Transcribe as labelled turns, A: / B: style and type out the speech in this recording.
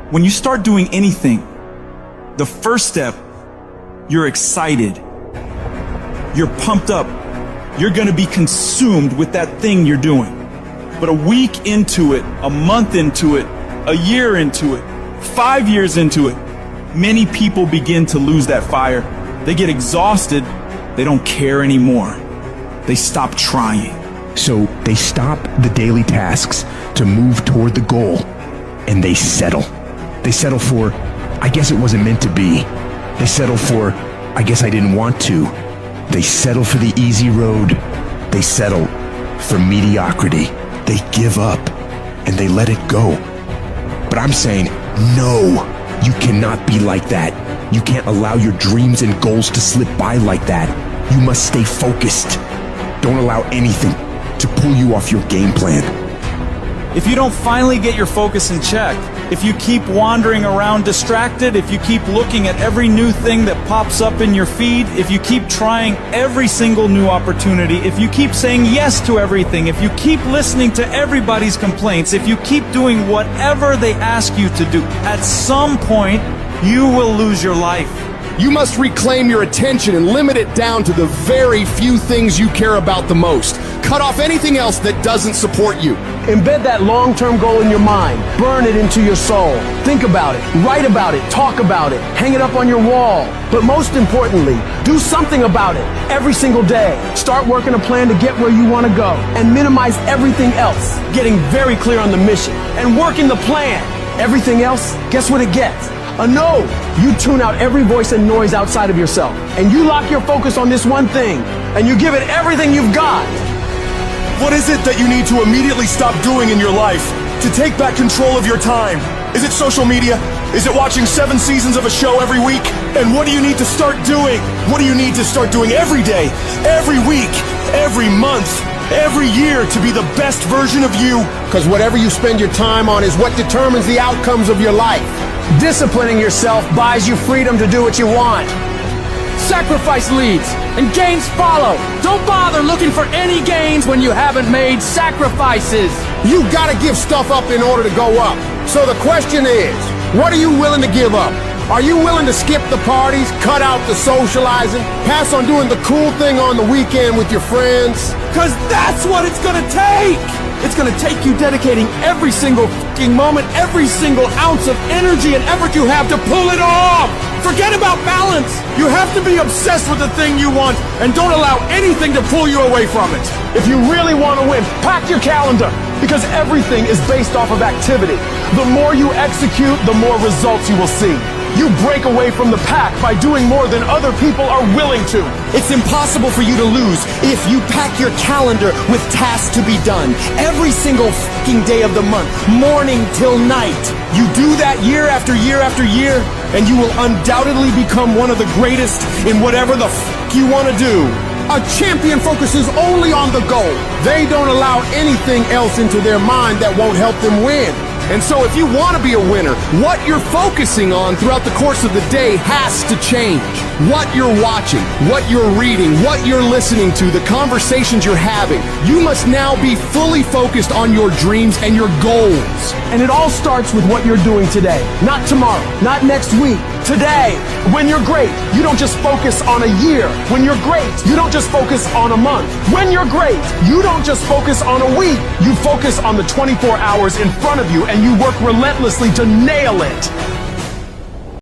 A: When you start doing anything, the first step, you're excited. You're pumped up. You're going to be consumed with that thing you're doing. But a week into it, a month into it, a year into it, 5 years into it, many people begin to lose that fire. They get exhausted. They don't care anymore. They stop trying.
B: So they stop the daily tasks to move toward the goal, and they settle. They settle for, I guess it wasn't meant to be. They settle for, I guess I didn't want to. They settle for the easy road. They settle for mediocrity. They give up and they let it go. But I'm saying, no, you cannot be like that. You can't allow your dreams and goals to slip by like that. You must stay focused. Don't allow anything to pull you off your game plan.
A: If you don't finally get your focus in check, if you keep wandering around distracted, if you keep looking at every new thing that pops up in your feed, if you keep trying every single new opportunity, if you keep saying yes to everything, if you keep listening to everybody's complaints, if you keep doing whatever they ask you to do, at some point, you will lose your life.
C: You must reclaim your attention and limit it down to the very few things you care about the most. Cut off anything else that doesn't support you.
D: Embed that long-term goal in your mind. Burn it into your soul. Think about it, write about it, talk about it, hang it up on your wall. But most importantly, do something about it every single day. Start working a plan to get where you want to go and minimize everything else. Getting very clear on the mission and working the plan. Everything else, guess what it gets? A no. You tune out every voice and noise outside of yourself, and you lock your focus on this one thing, and you give it everything you've got.
C: What is it that you need to immediately stop doing in your life to take back control of your time? Is it social media? Is it watching 7 seasons of a show every week? And what do you need to start doing? What do you need to start doing every day, every week, every month, every year to be the best version of you?
E: Because whatever you spend your time on is what determines the outcomes of your life.
D: Disciplining yourself buys you freedom to do what you want.
F: Sacrifice leads and gains follow. Don't bother looking for any gains when you haven't made sacrifices.
E: You gotta give stuff up in order to go up. So the question is, what are you willing to give up? Are you willing to skip the parties, cut out the socializing, pass on doing the cool thing on the weekend with your friends?
D: Because that's what it's gonna take! It's gonna take you dedicating every single fucking moment, every single ounce of energy and effort you have to pull it off! Forget about balance! You have to be obsessed with the thing you want and don't allow anything to pull you away from it. If you really want to win, pack your calendar, because everything is based off of activity. The more you execute, the more results you will see. You break away from the pack by doing more than other people are willing to.
C: It's impossible for you to lose if you pack your calendar with tasks to be done every single fucking day of the month, morning till night. You do that year after year after year, and you will undoubtedly become one of the greatest in whatever the fuck you want to do.
E: A champion focuses only on the goal. They don't allow anything else into their mind that won't help them win.
C: And so if you want to be a winner, what you're focusing on throughout the course of the day has to change. What you're watching, what you're reading, what you're listening to, the conversations you're having. You must now be fully focused on your dreams and your goals.
D: And it all starts with what you're doing today. Not tomorrow, not next week. Today, when you're great, you don't just focus on a year. When you're great, you don't just focus on a month. When you're great, you don't just focus on a week. You focus on the 24 hours in front of you and you work relentlessly to nail it.